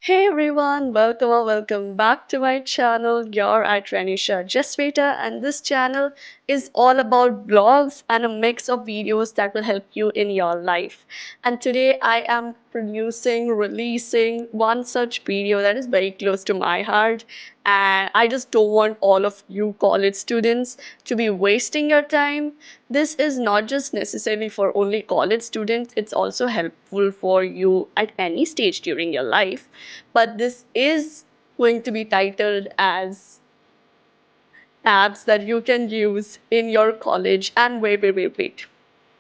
Hey everyone, welcome or welcome back to my channel. You're at Renisha Jesvita, and this channel is all about blogs and a mix of videos that will help you in your life. And today I am releasing one such video that is very close to my heart. And I just don't want all of you college students to be wasting your time. This is not just necessarily for only college students, it's also helpful for you at any stage during your life. But this is going to be titled as apps that you can use in your college. And wait.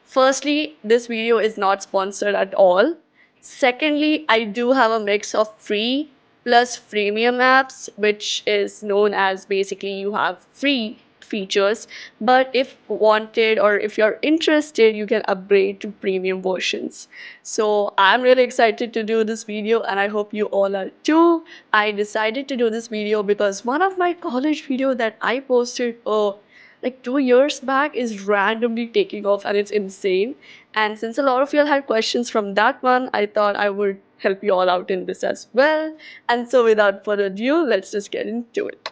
Firstly, this video is not sponsored at all. Secondly, I do have a mix of free plus freemium apps, which is known as basically you have free features, but if wanted or if you're interested, you can upgrade to premium versions. So I'm really excited to do this video and I hope you all are too. I decided to do this video because one of my college video that I posted like 2 years back is randomly taking off and it's insane. And since a lot of you all had questions from that one, I thought I would help you all out in this as well. And so without further ado, let's just get into it.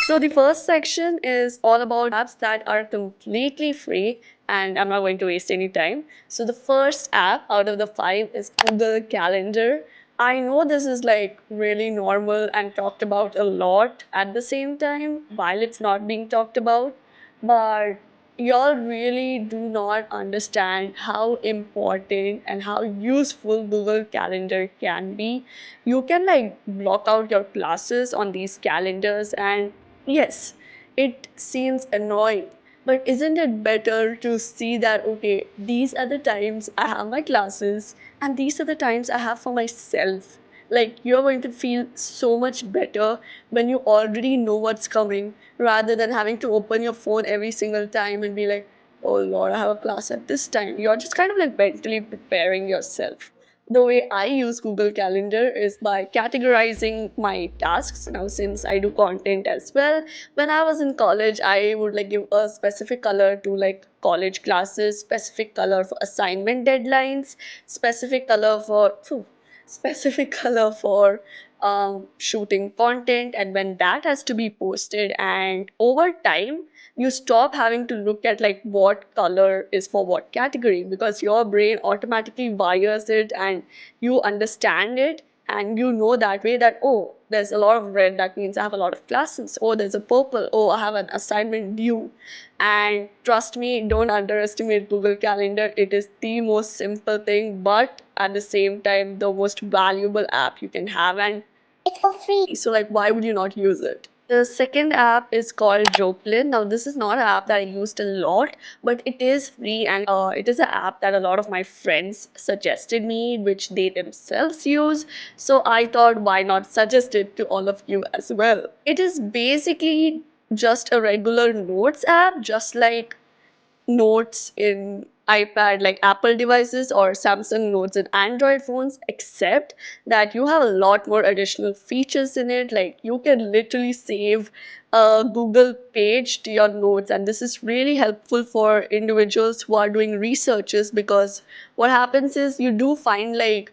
So the first section is all about apps that are completely free, and I'm not going to waste any time. So the first app out of the five is Google Calendar. I know this is like really normal and talked about a lot at the same time while it's not being talked about, but y'all really do not understand how important and how useful Google Calendar can be. You can like block out your classes on these calendars, and yes, it seems annoying, but isn't it better to see that, okay, these are the times I have my classes and these are the times I have for myself? Like, you're going to feel so much better when you already know what's coming rather than having to open your phone every single time and be like, oh Lord, I have a class at this time. You're just kind of like mentally preparing yourself. The way I use Google Calendar is by categorizing my tasks. Now, since I do content as well, when I was in college, I would like give a specific color to like college classes, specific color for assignment deadlines, specific color for specific color for shooting content, and when that has to be posted. And over time, you stop having to look at like what color is for what category because your brain automatically wires it and you understand it, and you know that way that, oh, there's a lot of red, that means I have a lot of classes. Oh, there's a purple, oh, I have an assignment due. And trust me, don't underestimate Google Calendar. It is the most simple thing, but at the same time the most valuable app you can have, and it's for free. So like, why would you not use it? The second app is called Joplin. Now, this is not an app that I used a lot, but it is free, and it is an app that a lot of my friends suggested me, which they themselves use. So I thought, why not suggest it to all of you as well? It is basically just a regular notes app, just like notes in iPad, like Apple devices, or Samsung notes in Android phones, except that you have a lot more additional features in it. Like, you can literally save a Google page to your notes, and this is really helpful for individuals who are doing researches, because what happens is you do find like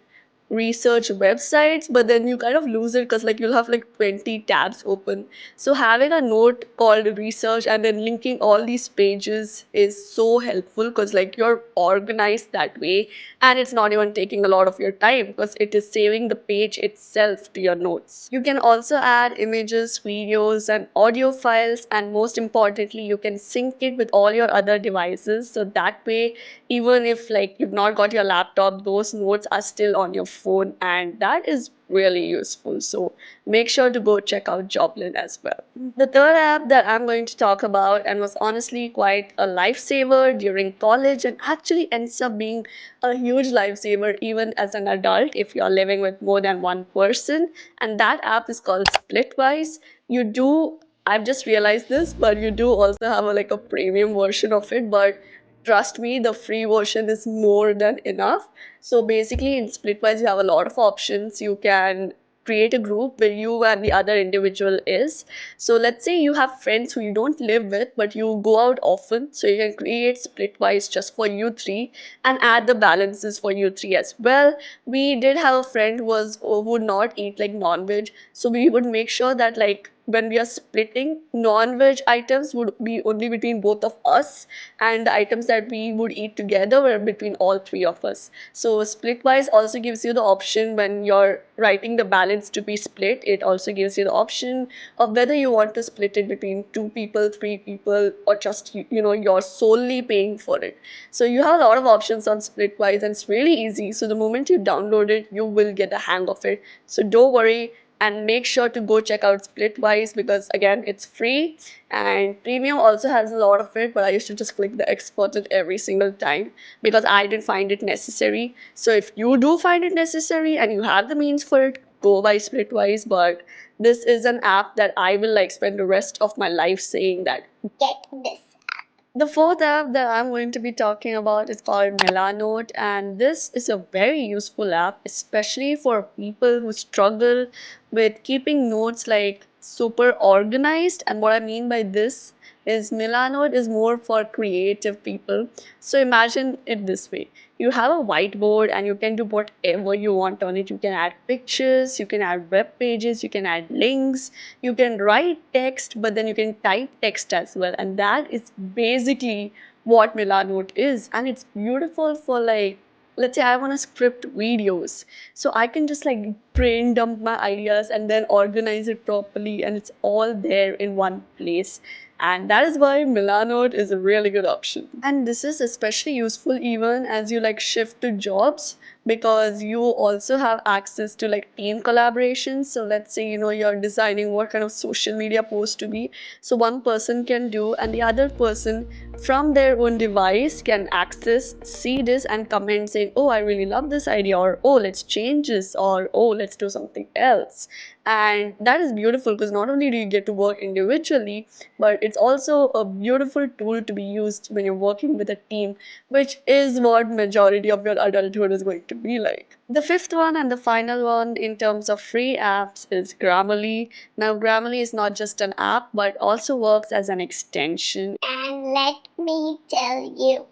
research websites, but then you kind of lose it because like you'll have like 20 tabs open. So having a note called research and then linking all these pages is so helpful because like you're organized that way, and it's not even taking a lot of your time because it is saving the page itself to your notes. You can also add images, videos, and audio files, and most importantly, you can sync it with all your other devices, so that way even if like you've not got your laptop, those notes are still on your phone, and that is really useful. So make sure to go check out Joplin as well. The third app that I'm going to talk about, and was honestly quite a lifesaver during college and actually ends up being a huge lifesaver even as an adult if you're living with more than one person, and that app is called Splitwise. You do I've just realized this, but you do also have like a premium version of it, but trust me, the free version is more than enough. So basically in Splitwise, you have a lot of options. You can create a group where you and the other individual is. So let's say you have friends who you don't live with, but you go out often. So you can create splitwise just for you three and add the balances for you three as well. We did have a friend who would not eat like non-veg. So we would make sure that like when we are splitting, non-veg items would be only between both of us, and the items that we would eat together were between all three of us. So splitwise also gives you the option when you're writing the balance to be split. It also gives you the option of whether you want to split it between two people, three people, or just you're solely paying for it. So you have a lot of options on splitwise, and it's really easy. So the moment you download it, you will get the hang of it. So don't worry, and make sure to go check out splitwise, because again, it's free, and premium also has a lot of it, but I used to just click the export it every single time because I didn't find it necessary. So if you do find it necessary and you have the means for it, go by splitwise. But this is an app that I will like spend the rest of my life saying that get this. The fourth app that I'm going to be talking about is called Milanote, and this is a very useful app, especially for people who struggle with keeping notes like super organized. And what I mean by this is Milanote is more for creative people. So imagine it this way. You have a whiteboard and you can do whatever you want on it. You can add pictures, you can add web pages, you can add links, you can write text, but then you can type text as well. And that is basically what Milanote is. And it's beautiful for like, let's say I want to script videos. So I can just like brain dump my ideas and then organize it properly, and it's all there in one place. And that is why Milanote is a really good option. And this is especially useful even as you like shift to jobs, because you also have access to like team collaborations. So let's say you're designing what kind of social media post to be. So one person can do, and the other person from their own device can access, see this and comment saying, oh, I really love this idea, or oh, let's change this, or oh, let's do something else. And that is beautiful because not only do you get to work individually, but it's also a beautiful tool to be used when you're working with a team, which is what majority of your adulthood is going to be like. The fifth one and the final one in terms of free apps is Grammarly. Now, Grammarly is not just an app, but also works as an extension. And let me tell you,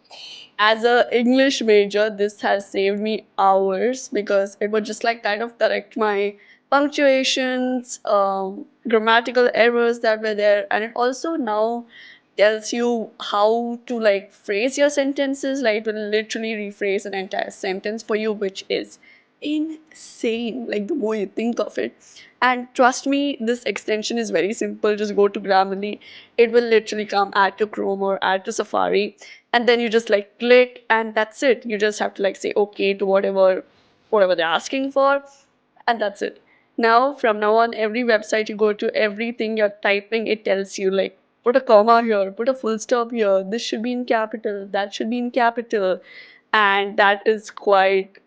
as a English major, this has saved me hours because it would just like kind of correct my punctuations, grammatical errors that were there, and it also now tells you how to like phrase your sentences. Like it will literally rephrase an entire sentence for you, which is insane, like the more you think of it. And trust me, this extension is very simple. Just go to Grammarly. It will literally come, add to Chrome or add to Safari, and then you just like click, and that's it. You just have to like say okay to whatever they're asking for, and that's it. Now, from now on, every website you go to, everything you're typing, it tells you like put a comma here, put a full stop here, this should be in capital, that should be in capital. And that is quite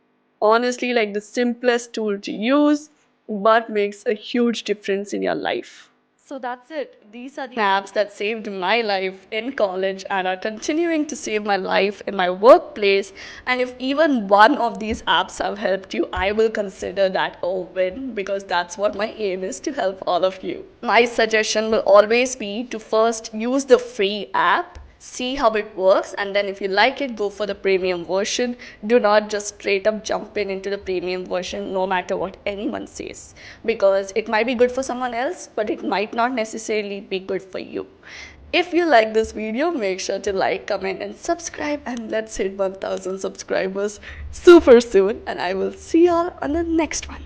honestly like the simplest tool to use, but makes a huge difference in your life. So that's it. These are the apps that saved my life in college and are continuing to save my life in my workplace. And if even one of these apps have helped you, I will consider that a win, because that's what my aim is, to help all of you. My suggestion will always be to first use the free app, see how it works, and then if you like it, go for the premium version. Do not just straight up jump into the premium version no matter what anyone says, because it might be good for someone else, but it might not necessarily be good for you. If you like this video, make sure to like, comment and subscribe, and let's hit 1000 subscribers super soon, and I will see y'all on the next one.